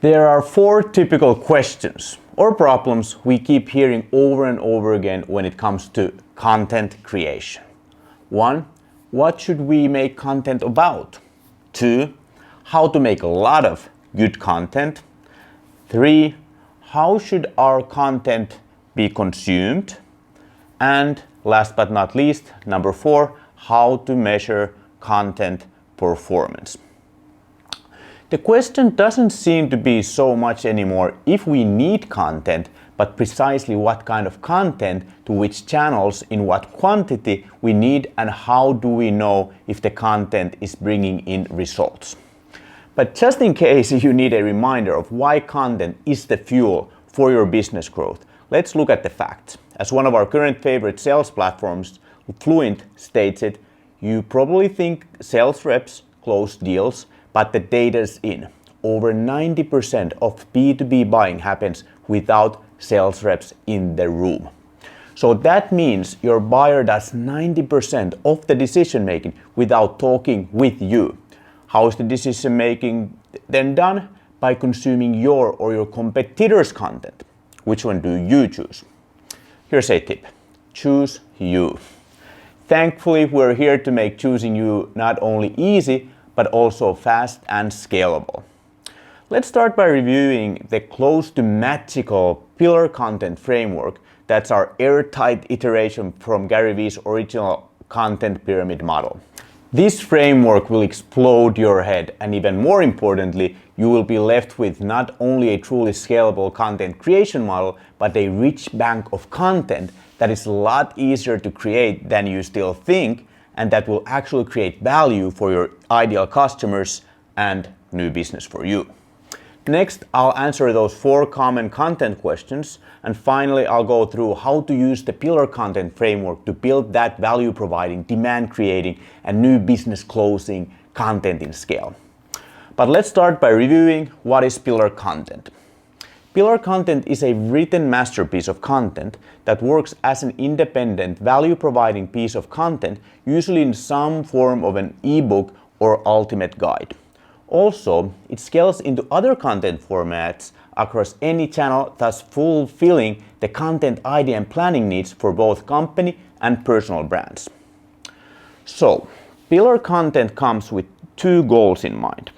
There are four typical questions or problems we keep hearing over and over again when it comes to content creation. 1. What should we make content about? 2. How to make a lot of good content. 3. How should our content be consumed? And last but not least, number 4, how to measure content performance. The question doesn't seem to be so much anymore if we need content, but precisely what kind of content, to which channels, in what quantity we need, and how do we know if the content is bringing in results. But just in case you need a reminder of why content is the fuel for your business growth, let's look at the facts. As one of our current favorite sales platforms, Fluent, states it, you probably think sales reps close deals, but the data's in. Over 90% of B2B buying happens without sales reps in the room. So that means your buyer does 90% of the decision making without talking with you. How is the decision making then done? By consuming your or your competitors' content. Which one do you choose? Here's a tip. Choose you. Thankfully, we're here to make choosing you not only easy, but also fast and scalable. Let's start by reviewing the close to magical pillar content framework. That's our airtight iteration from Gary Vee's original content pyramid model. This framework will explode your head, and even more importantly, you will be left with not only a truly scalable content creation model, but a rich bank of content that is a lot easier to create than you still think, and that will actually create value for your ideal customers and new business for you. Next, I'll answer those 4 common content questions, and finally I'll go through how to use the pillar content framework to build that value providing, demand creating, and new business closing content in scale. But let's start by reviewing what is pillar content. Pillar content is a written masterpiece of content that works as an independent value-providing piece of content, usually in some form of an ebook or ultimate guide. Also, it scales into other content formats across any channel, thus fulfilling the content idea and planning needs for both company and personal brands. So, pillar content comes with 2 goals in mind.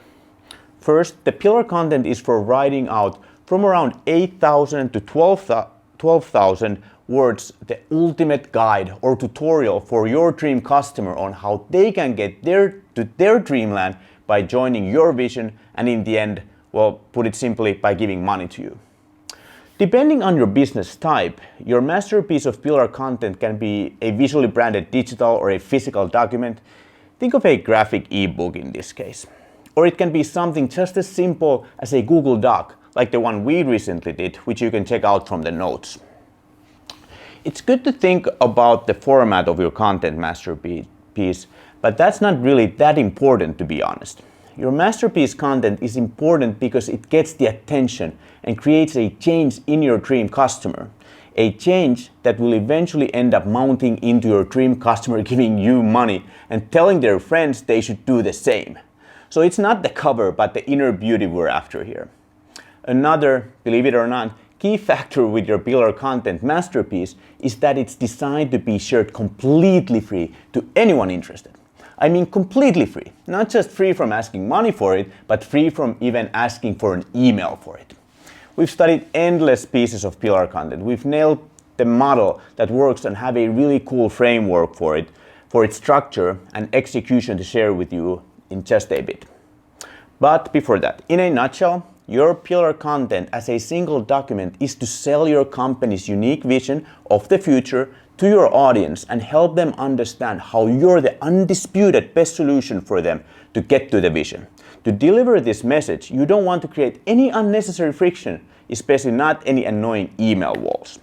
First, the pillar content is for writing out from around 8,000 to 12,000 words, the ultimate guide or tutorial for your dream customer on how they can get to their dreamland by joining your vision and in the end, well, put it simply, by giving money to you. Depending on your business type, your masterpiece of pillar content can be a visually branded digital or a physical document. Think of a graphic ebook in this case. Or it can be something just as simple as a Google Doc, like the one we recently did, which you can check out from the notes. It's good to think about the format of your content masterpiece, but that's not really that important, to be honest. Your masterpiece content is important because it gets the attention and creates a change in your dream customer. A change that will eventually end up mounting into your dream customer giving you money and telling their friends they should do the same. So it's not the cover, but the inner beauty we're after here. Another, believe it or not, key factor with your pillar content masterpiece is that it's designed to be shared completely free to anyone interested. I mean completely free, not just free from asking money for it, but free from even asking for an email for it. We've studied endless pieces of pillar content. We've nailed the model that works and have a really cool framework for its structure and execution to share with you in just a bit. But before that, in a nutshell, your pillar content as a single document is to sell your company's unique vision of the future to your audience and help them understand how you're the undisputed best solution for them to get to the vision. To deliver this message, you don't want to create any unnecessary friction, especially not any annoying email walls.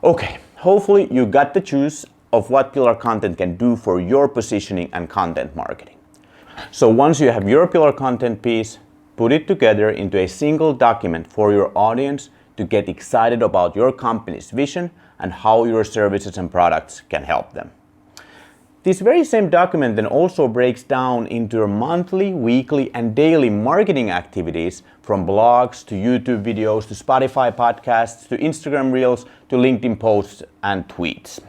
Okay, hopefully you got the juice of what pillar content can do for your positioning and content marketing. So once you have your pillar content piece, put it together into a single document for your audience to get excited about your company's vision and how your services and products can help them. This very same document then also breaks down into your monthly, weekly, and daily marketing activities, from blogs to YouTube videos to Spotify podcasts to Instagram Reels to LinkedIn posts and tweets.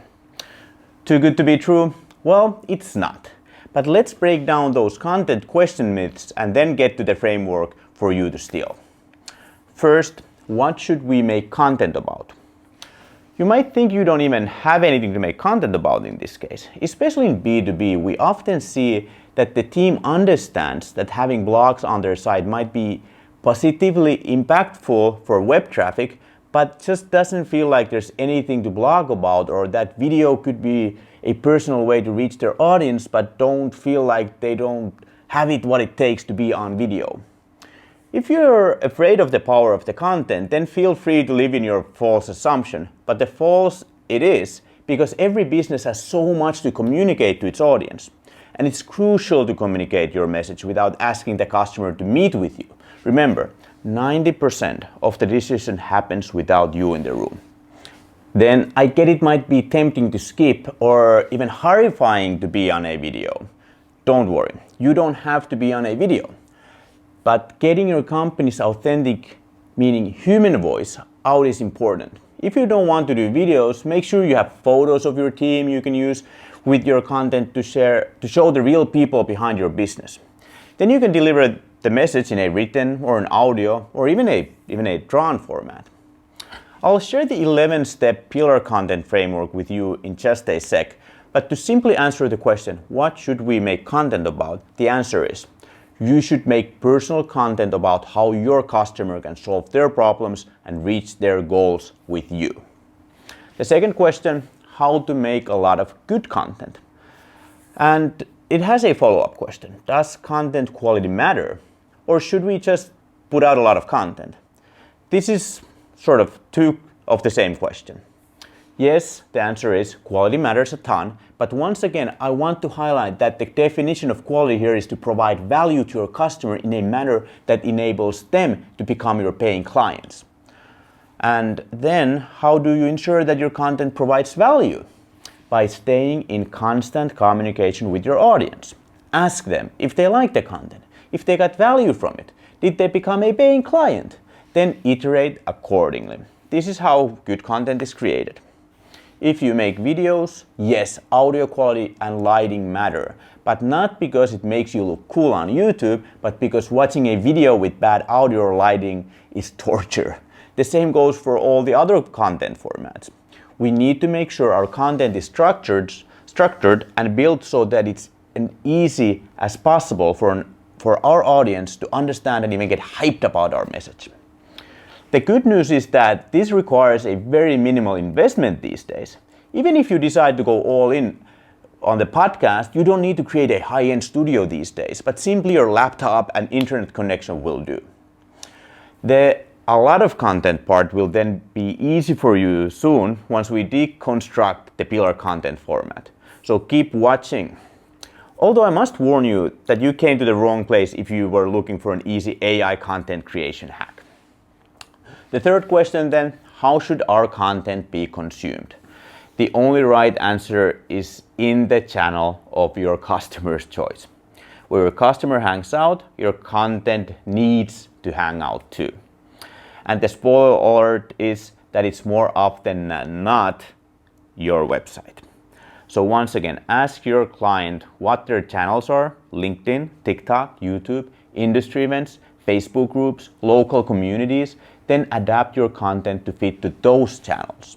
Too good to be true? Well, it's not. But let's break down those content question myths and then get to the framework for you to steal. First, what should we make content about? You might think you don't even have anything to make content about in this case. Especially in B2B, we often see that the team understands that having blogs on their site might be positively impactful for web traffic, but just doesn't feel like there's anything to blog about, or that video could be a personal way to reach their audience, but don't feel like they don't have it what it takes to be on video. If you're afraid of the power of the content, then feel free to live in your false assumption. But the false it is, because every business has so much to communicate to its audience. And it's crucial to communicate your message without asking the customer to meet with you. Remember, 90% of the decision happens without you in the room. Then I get it might be tempting to skip or even horrifying to be on a video. Don't worry, you don't have to be on a video. But getting your company's authentic, meaning human voice, out is important. If you don't want to do videos, make sure you have photos of your team you can use with your content to show the real people behind your business. Then you can deliver the message in a written or an audio or even a drawn format. I'll share the 11-step pillar content framework with you in just a sec, but to simply answer the question, what should we make content about? The answer is, you should make personal content about how your customer can solve their problems and reach their goals with you. The second question, how to make a lot of good content. And it has a follow-up question. Does content quality matter? Or should we just put out a lot of content? This is sort of two of the same question. Yes, the answer is quality matters a ton, but once again, I want to highlight that the definition of quality here is to provide value to your customer in a manner that enables them to become your paying clients. And then, how do you ensure that your content provides value? By staying in constant communication with your audience. Ask them if they like the content, if they got value from it, did they become a paying client? Then iterate accordingly. This is how good content is created. If you make videos, yes, audio quality and lighting matter, but not because it makes you look cool on YouTube, but because watching a video with bad audio or lighting is torture. The same goes for all the other content formats. We need to make sure our content is structured and built so that it's as easy as possible for our audience to understand and even get hyped about our message. The good news is that this requires a very minimal investment these days. Even if you decide to go all in on the podcast, you don't need to create a high-end studio these days, but simply your laptop and internet connection will do. The a lot of content part will then be easy for you soon once we deconstruct the pillar content format. So keep watching. Although I must warn you that you came to the wrong place if you were looking for an easy AI content creation hack. The third question then, how should our content be consumed? The only right answer is in the channel of your customer's choice. Where your customer hangs out, your content needs to hang out too. And the spoiler alert is that it's more often than not your website. So once again, ask your client what their channels are: LinkedIn, TikTok, YouTube, industry events, Facebook groups, local communities. Then adapt your content to fit to those channels.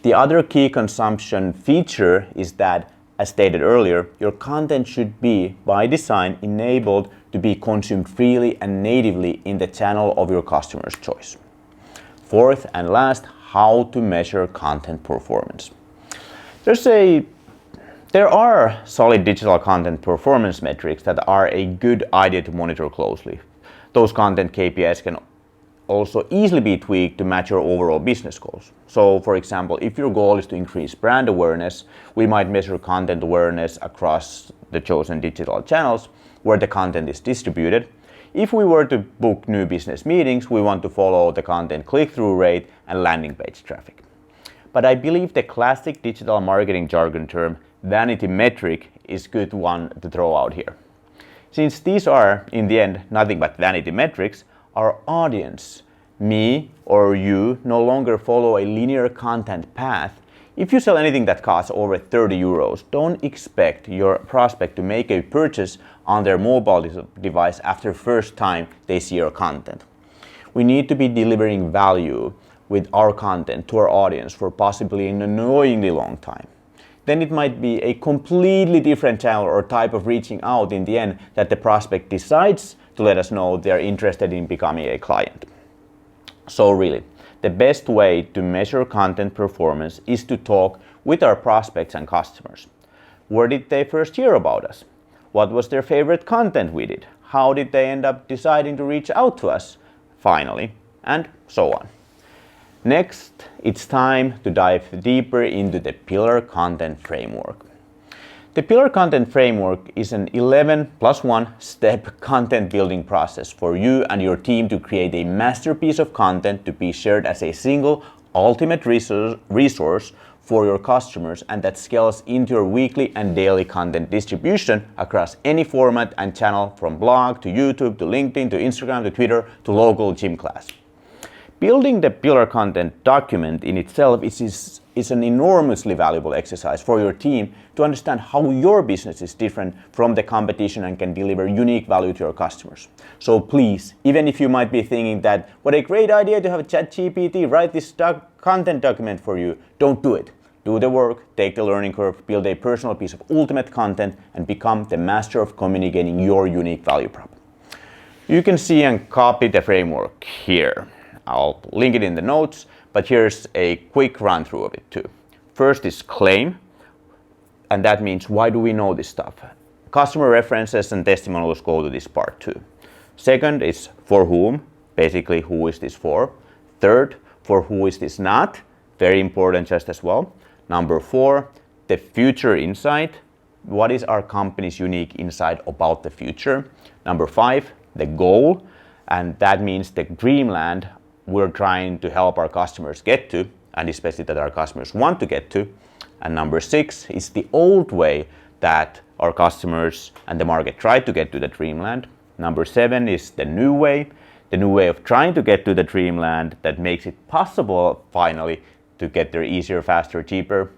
The other key consumption feature is that, as stated earlier, your content should be, by design, enabled to be consumed freely and natively in the channel of your customer's choice. Fourth and last, how to measure content performance. There are solid digital content performance metrics that are a good idea to monitor closely. Those content KPIs can also easily be tweaked to match your overall business goals. So for example, if your goal is to increase brand awareness, we might measure content awareness across the chosen digital channels where the content is distributed. If we were to book new business meetings, we want to follow the content click-through rate and landing page traffic. But I believe the classic digital marketing jargon term, vanity metric is a good one to throw out here. Since these are, in the end, nothing but vanity metrics, our audience, me or you, no longer follow a linear content path. If you sell anything that costs over 30 euros, don't expect your prospect to make a purchase on their mobile device after the first time they see your content. We need to be delivering value with our content to our audience for possibly an annoyingly long time. Then it might be a completely different channel or type of reaching out in the end that the prospect decides to let us know they're interested in becoming a client. So really, the best way to measure content performance is to talk with our prospects and customers. Where did they first hear about us? What was their favorite content we did? How did they end up deciding to reach out to us? Finally, and so on. Next, it's time to dive deeper into the Pillar Content Framework. The Pillar Content Framework is an 11+1 step content building process for you and your team to create a masterpiece of content to be shared as a single ultimate resource for your customers, and that scales into your weekly and daily content distribution across any format and channel, from blog to YouTube to LinkedIn to Instagram to Twitter to local gym class. Building the Pillar Content document in itself is an enormously valuable exercise for your team to understand how your business is different from the competition and can deliver unique value to your customers. So please, even if you might be thinking that what a great idea to have ChatGPT write this content document for you, don't do it. Do the work, take the learning curve, build a personal piece of ultimate content, and become the master of communicating your unique value prop. You can see and copy the framework here. I'll link it in the notes, but here's a quick run through of it too. First is claim, and that means why do we know this stuff? Customer references and testimonials go to this part too. Second is for whom, basically who is this for? Third, for who is this not? Very important just as well. Number 4, the future insight. What is our company's unique insight about the future? Number 5, the goal, and that means the dreamland we're trying to help our customers get to, and especially that our customers want to get to. And number 6 is the old way that our customers and the market try to get to the dreamland. Number 7 is the new way of trying to get to the dreamland that makes it possible finally to get there easier, faster, cheaper.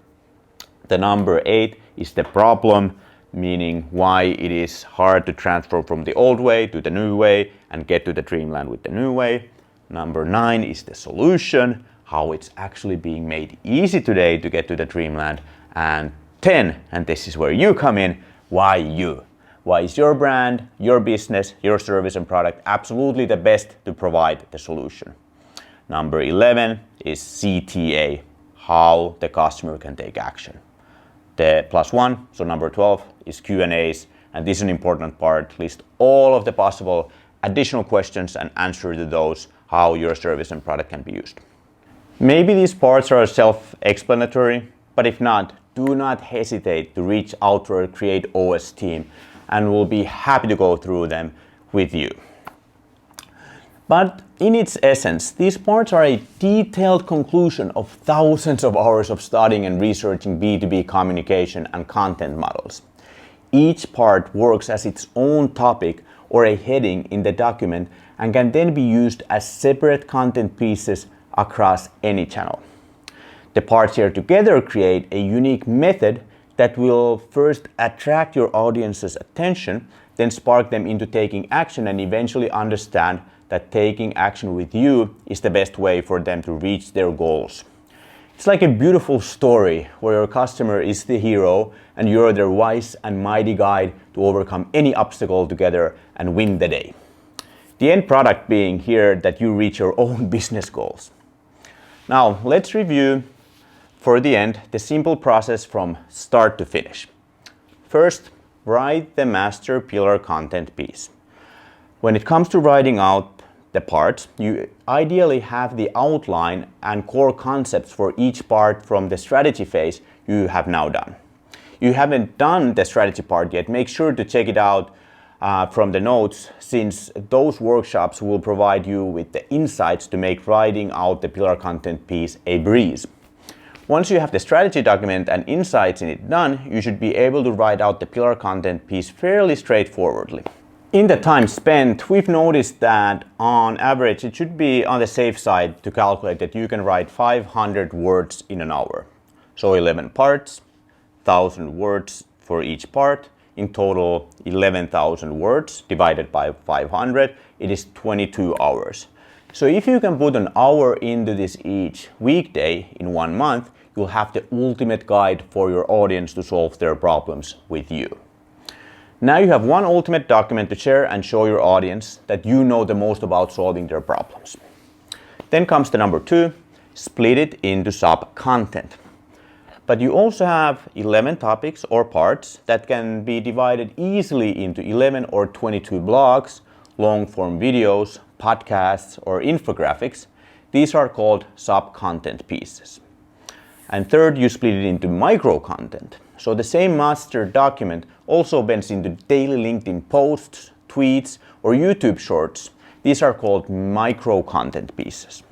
The number 8 is the problem, meaning why it is hard to transfer from the old way to the new way and get to the dreamland with the new way. Number 9 is the solution, how it's actually being made easy today to get to the dreamland. And 10, and this is where you come in, why you? Why is your brand, your business, your service and product absolutely the best to provide the solution? Number 11 is CTA, how the customer can take action. The +1, so number 12, is Q&As, and this is an important part. List all of the possible additional questions and answer to those, how your service and product can be used. Maybe these parts are self-explanatory, but if not, do not hesitate to reach out to our Create OS team, and we'll be happy to go through them with you. But in its essence, these parts are a detailed conclusion of thousands of hours of studying and researching B2B communication and content models. Each part works as its own topic or a heading in the document and can then be used as separate content pieces across any channel. The parts here together create a unique method that will first attract your audience's attention, then spark them into taking action, and eventually understand that taking action with you is the best way for them to reach their goals. It's like a beautiful story where your customer is the hero and you're their wise and mighty guide to overcome any obstacle together and win the day. The end product being here that you reach your own business goals. Now let's review for the end the simple process from start to finish. First, write the master pillar content piece. When it comes to writing out the parts, you ideally have the outline and core concepts for each part from the strategy phase you have now done. You haven't done the strategy part yet, make sure to check it out from the notes, since those workshops will provide you with the insights to make writing out the pillar content piece a breeze. Once you have the strategy document and insights in it done, you should be able to write out the pillar content piece fairly straightforwardly. In the time spent, we've noticed that on average it should be on the safe side to calculate that you can write 500 words in an hour. So 11 parts, 1,000 words for each part, in total 11,000 words divided by 500, it is 22 hours. So if you can put an hour into this each weekday in 1 month, you'll have the ultimate guide for your audience to solve their problems with you. Now you have one ultimate document to share and show your audience that you know the most about solving their problems. Then comes the number 2, split it into sub-content. But you also have 11 topics or parts that can be divided easily into 11 or 22 blogs, long-form videos, podcasts, or infographics. These are called sub-content pieces. And third, you split it into micro-content. So the same master document also bends into daily LinkedIn posts, tweets, or YouTube shorts. These are called micro-content pieces.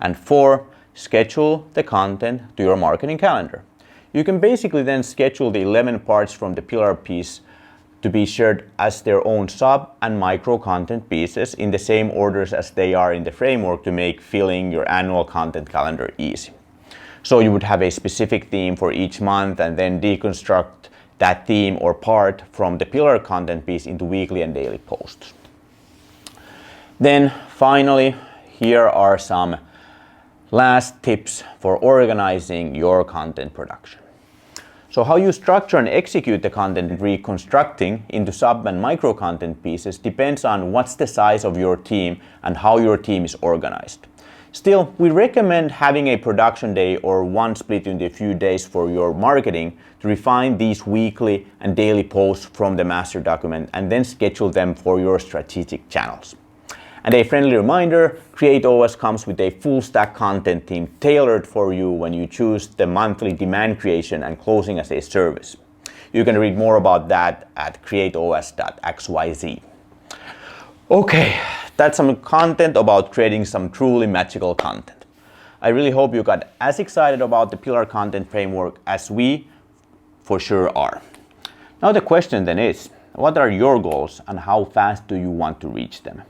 And 4, schedule the content to your marketing calendar. You can basically then schedule the 11 parts from the pillar piece to be shared as their own sub and micro content pieces in the same orders as they are in the framework to make filling your annual content calendar easy. So you would have a specific theme for each month and then deconstruct that theme or part from the pillar content piece into weekly and daily posts. Then finally, here are some last tips for organizing your content production. So how you structure and execute the content and reconstructing into sub and micro content pieces depends on what's the size of your team and how your team is organized. Still, we recommend having a production day or one split into a few days for your marketing to refine these weekly and daily posts from the master document and then schedule them for your strategic channels. And a friendly reminder, CreateOS comes with a full stack content team tailored for you when you choose the monthly demand creation and closing as a service. You can read more about that at createos.xyz. Okay, that's some content about creating some truly magical content. I really hope you got as excited about the pillar content framework as we for sure are. Now the question then is, what are your goals and how fast do you want to reach them?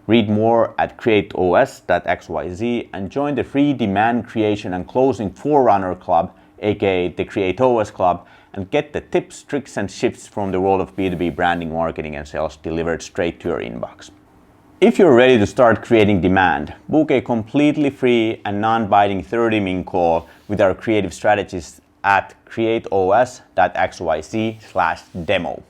Read more at createos.xyz and join the free demand creation and closing forerunner club, aka the CreateOS Club, and get the tips, tricks, and shifts from the world of B2B branding, marketing, and sales delivered straight to your inbox. If you're ready to start creating demand, book a completely free and non-binding 30-minute call with our creative strategists at createos.xyz/demo.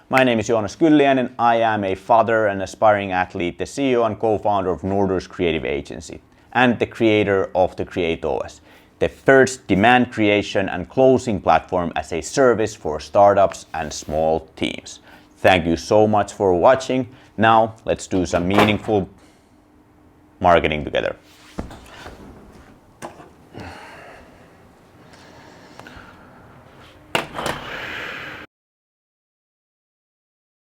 My name is Joonas Kylliäinen. I am a father and aspiring athlete, the CEO and co-founder of Norders Creative Agency, and the creator of the CreateOS, the first demand creation and closing platform as a service for startups and small teams. Thank you so much for watching. Now let's do some meaningful marketing together.